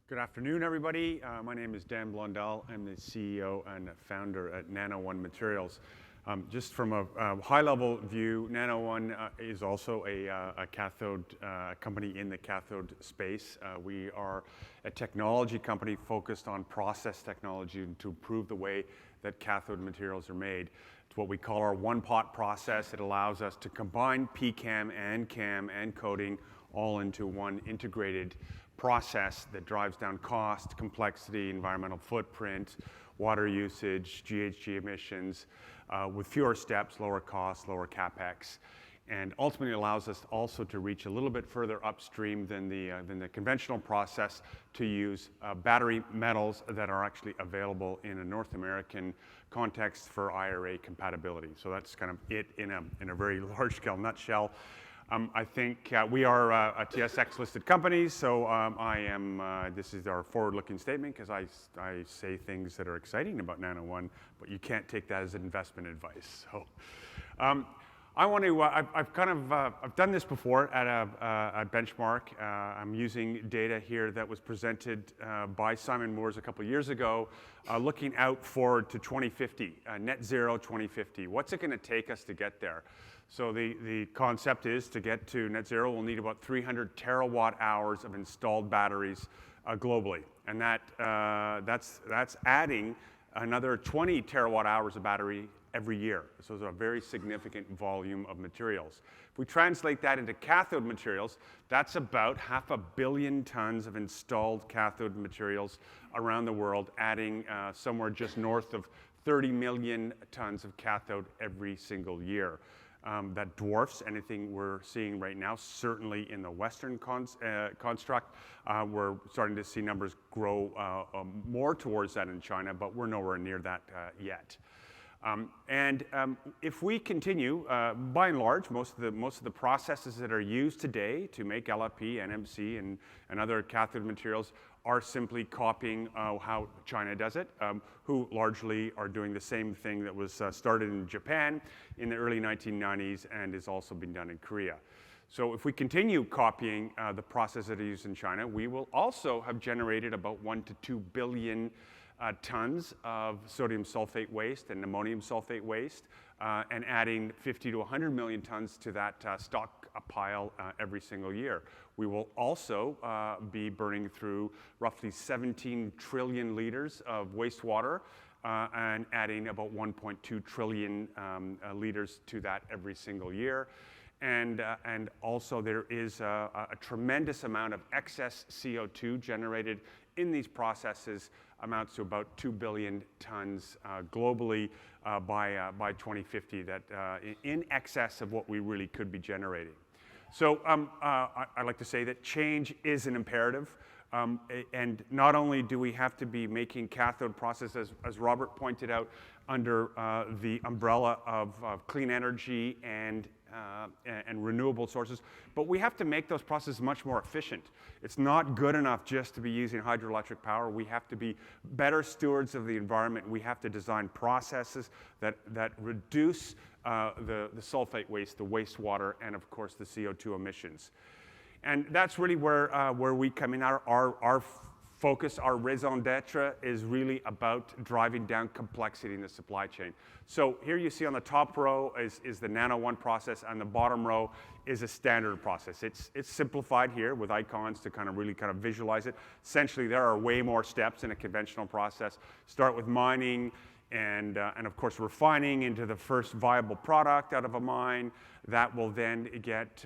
Good afternoon, everybody. My name is Dan Blondal. I'm the CEO and founder at Nano One Materials. Just from a high-level view, Nano One is also a cathode company in the cathode space. We are a technology company focused on process technology to improve the way that cathode materials are made. It's what we call our one-pot process. It allows us to combine PCAM and CAM and coating all into one integrated process that drives down cost, complexity, environmental footprint, water usage, GHG emissions, with fewer steps, lower costs, lower CapEx, and ultimately allows us also to reach a little bit further upstream than the conventional process to use battery metals that are actually available in a North American context for IRA compatibility. So that's kind of it in a very large-scale nutshell. I think we are a TSX listed company, so this is our forward-looking statement because I say things that are exciting about Nano One, but you can't take that as investment advice. So I want to, I've done this before at a benchmark. I'm using data here that was presented by Simon Moores a couple of years ago, looking out forward to 2050, net zero 2050. What's it going to take us to get there? So the concept is to get to net zero, we'll need about 300 terawatt hours of installed batteries globally. And that's adding another 20 terawatt hours of battery every year. So it's a very significant volume of materials. If we translate that into cathode materials, that's about 500 million tons of installed cathode materials around the world, adding somewhere just north of 30 million tons of cathode every single year. That dwarfs anything we're seeing right now, certainly in the Western construct. We're starting to see numbers grow more towards that in China, but we're nowhere near that yet. If we continue, by and large, most of the processes that are used today to make LFP, NMC, and other cathode materials are simply copying how China does it, who largely are doing the same thing that was started in Japan in the early 1990s and is also being done in Korea. So if we continue copying the process that is used in China, we will also have generated about 1 to 2 billion tons of sodium sulfate waste and ammonium sulfate waste, and adding 50 to 100 million tons to that stockpile every single year. We will also be burning through roughly 17 trillion liters of wastewater and adding about 1.2 trillion liters to that every single year. And also there is a tremendous amount of excess CO2 generated in these processes, amounts to about 2 billion tons globally by 2050, that in excess of what we really could be generating. So I like to say that change is an imperative. And not only do we have to be making cathode processes, as Robert pointed out, under the umbrella of clean energy and renewable sources, but we have to make those processes much more efficient. It's not good enough just to be using hydroelectric power. We have to be better stewards of the environment. We have to design processes that reduce the sulfate waste, the wastewater, and of course the CO2 emissions. And that's really where we come in. Our focus, our raison d'etre is really about driving down complexity in the supply chain. So here you see on the top row is the Nano One process, and the bottom row is a standard process. It's simplified here with icons to really visualize it. Essentially, there are way more steps in a conventional process. Start with mining, and of course refining into the first viable product out of a mine. That will then get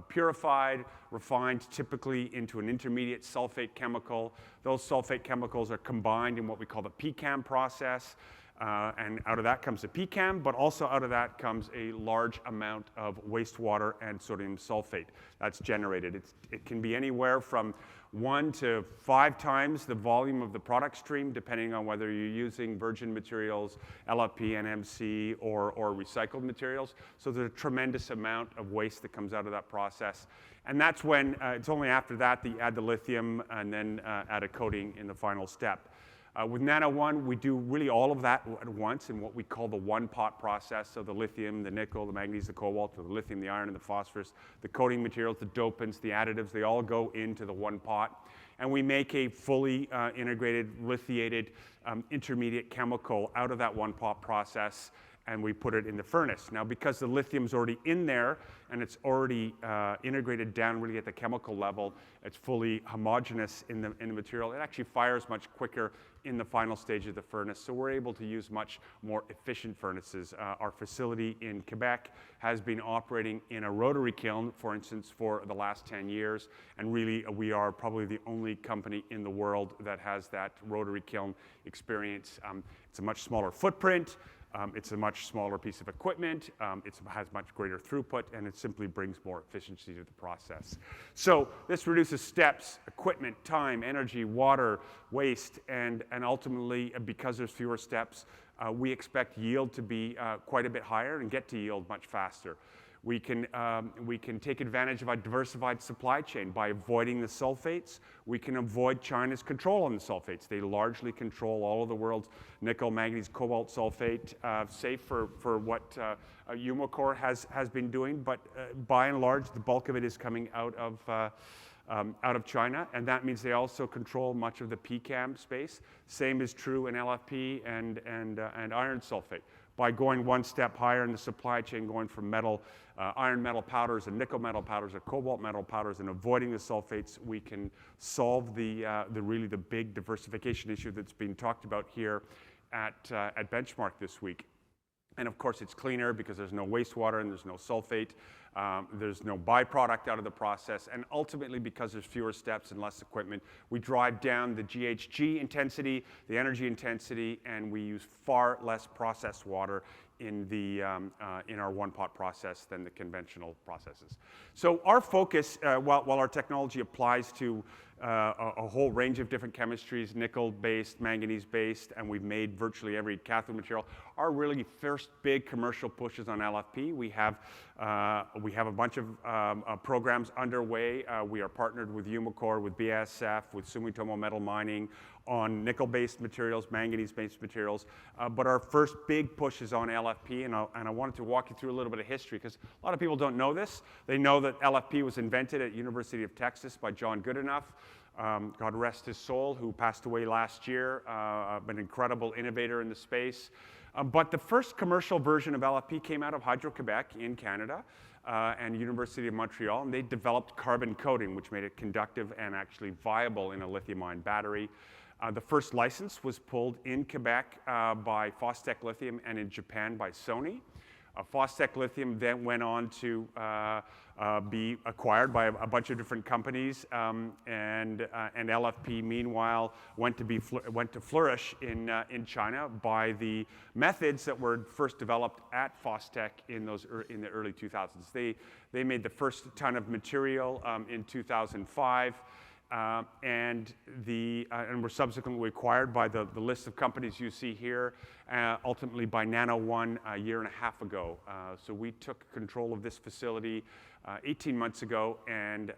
purified, refined typically into an intermediate sulfate chemical. Those sulfate chemicals are combined in what we call the PCAM process. And out of that comes the PCAM, but also out of that comes a large amount of wastewater and sodium sulfate that's generated. It can be anywhere from 1 to 5 times the volume of the product stream, depending on whether you're using virgin materials, LFP, NMC, or recycled materials. So there's a tremendous amount of waste that comes out of that process. And that's when, it's only after that you add the lithium and then add a coating in the final step. With Nano One, we do really all of that at once in what we call the one-pot process. So the lithium, the nickel, the manganese, the cobalt, the lithium, the iron, and the phosphorus, the coating materials, the dopants, the additives, they all go into the one pot. and we make a fully integrated lithiated intermediate chemical out of that one-pot process, and we put it in the furnace. Now, because the lithium's already in there and it's already integrated down really at the chemical level, it's fully homogeneous in the material. It actually fires much quicker in the final stage of the furnace, so we're able to use much more efficient furnaces. Our facility in Quebec has been operating in a rotary kiln, for instance, for the last 10 years, and really we are probably the only company in the world that has that rotary kiln experience. It's a much smaller footprint. It's a much smaller piece of equipment, it has much greater throughput, and it simply brings more efficiency to the process. So this reduces steps, equipment, time, energy, water, waste, and ultimately, because there's fewer steps, we expect yield to be quite a bit higher and get to yield much faster. We can take advantage of a diversified supply chain by avoiding the sulfates. We can avoid China's control on the sulfates. They largely control all of the world's nickel, manganese, cobalt sulfate, save for what Umicore has been doing. But by and large, the bulk of it is coming out of China, and that means they also control much of the PCAM space. Same is true in LFP and iron sulfate. By going one step higher in the supply chain, going from iron metal powders and nickel metal powders or cobalt metal powders and avoiding the sulfates, we can solve the big diversification issue that's being talked about here at Benchmark this week. And of course, it's cleaner because there's no wastewater and there's no sulfate. There's no byproduct out of the process. And ultimately, because there's fewer steps and less equipment, we drive down the GHG intensity, the energy intensity, and we use far less processed water in our one-pot process than the conventional processes. So our focus, while our technology applies to a whole range of different chemistries, nickel-based, manganese-based, and we've made virtually every cathode material, our really first big commercial pushes on LFP. We have a bunch of programs underway. We are partnered with Umicore, with BASF, with Sumitomo Metal Mining on nickel-based materials, manganese-based materials. But our first big push is on LFP, and I wanted to walk you through a little bit of history because a lot of people don't know this. They know that LFP was invented at University of Texas by John Goodenough. God rest his soul, who passed away last year, an incredible innovator in the space. But the first commercial version of LFP came out of Hydro-Quebec in Canada and University of Montreal, and they developed carbon coating, which made it conductive and actually viable in a lithium-ion battery. The first license was pulled in Quebec by Fostech Lithium and in Japan by Sony. Fostech Lithium then went on to be acquired by a bunch of different companies, and LFP meanwhile went to flourish in China by the methods that were first developed at Fostech in the early 2000s. They made the first ton of material in 2005. And were subsequently acquired by the list of companies you see here, ultimately by Nano One a year and a half ago. So we took control of this facility 18 months ago and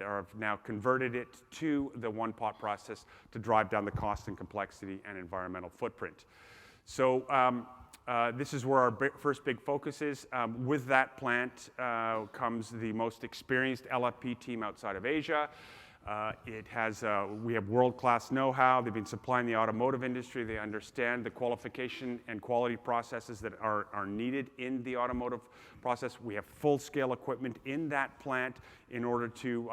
have now converted it to the one-pot process to drive down the cost and complexity and environmental footprint. So this is where our first big focus is. With that plant comes the most experienced LFP team outside of Asia. We have world-class know-how. They've been supplying the automotive industry. They understand the qualification and quality processes that are needed in the automotive process. We have full-scale equipment in that plant in order to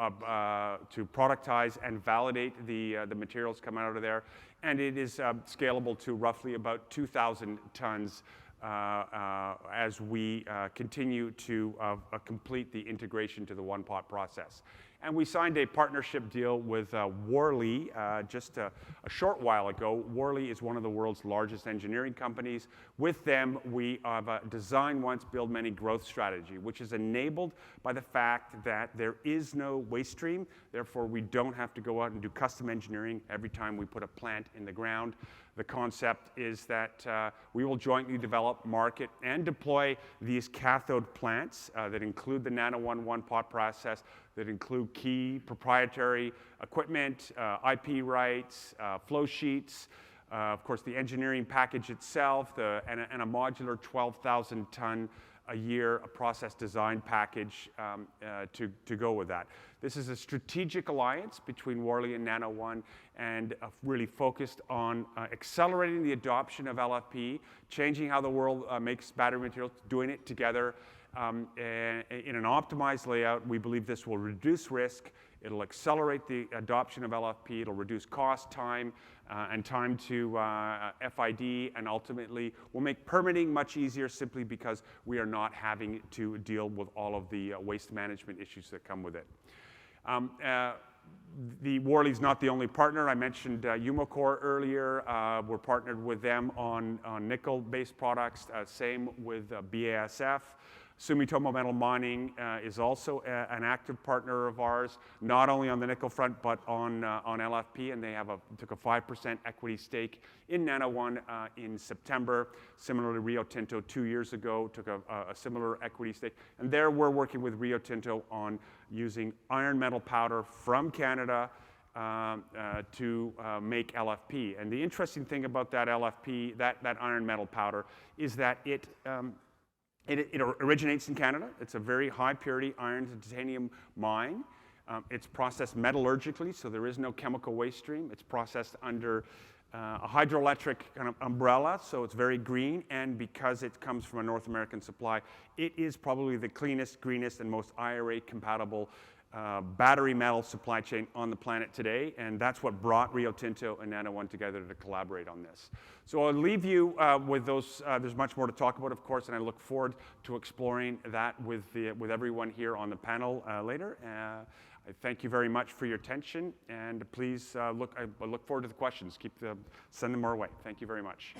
productize and validate the materials coming out of there. And it is scalable to roughly about 2,000 tons as we continue to complete the integration to the one-pot process. And we signed a partnership deal with Worley just a short while ago. Worley is one of the world's largest engineering companies. With them, we have a design once, build many growth strategy, which is enabled by the fact that there is no waste stream. Therefore, we don't have to go out and do custom engineering every time we put a plant in the ground. The concept is that we will jointly develop, market, and deploy these cathode plants that include the Nano One one-pot process, that include key proprietary equipment, IP rights, flow sheets, of course the engineering package itself, and a modular 12,000-ton a year, a process design package to go with that. This is a strategic alliance between Worley and Nano One, and really focused on accelerating the adoption of LFP, changing how the world makes battery materials, doing it together in an optimized layout. We believe this will reduce risk. It'll accelerate the adoption of LFP. It'll reduce cost, time, and time to FID, and ultimately will make permitting much easier simply because we are not having to deal with all of the waste management issues that come with it. Worley's not the only partner. I mentioned Umicore earlier. We're partnered with them on nickel-based products. Same with BASF. Sumitomo Metal Mining is also an active partner of ours, not only on the nickel front, but on LFP, and they took a 5% equity stake in Nano One in September. Similarly, Rio Tinto 2 years ago took a similar equity stake. And there we're working with Rio Tinto on using iron metal powder from Canada to make LFP. And the interesting thing about that LFP, that iron metal powder, is that it originates in Canada. It's a very high purity iron to titanium mine. It's processed metallurgically, so there is no chemical waste stream. It's processed under a hydroelectric kind of umbrella, so it's very green. And because it comes from a North American supply, it is probably the cleanest, greenest, and most IRA-compatible battery metal supply chain on the planet today, and that's what brought Rio Tinto and Nano One together to collaborate on this. So I'll leave you with those. There's much more to talk about, of course, and I look forward to exploring that with everyone here on the panel later. I thank you very much for your attention, and please I look forward to the questions. Send them our way. Thank you very much.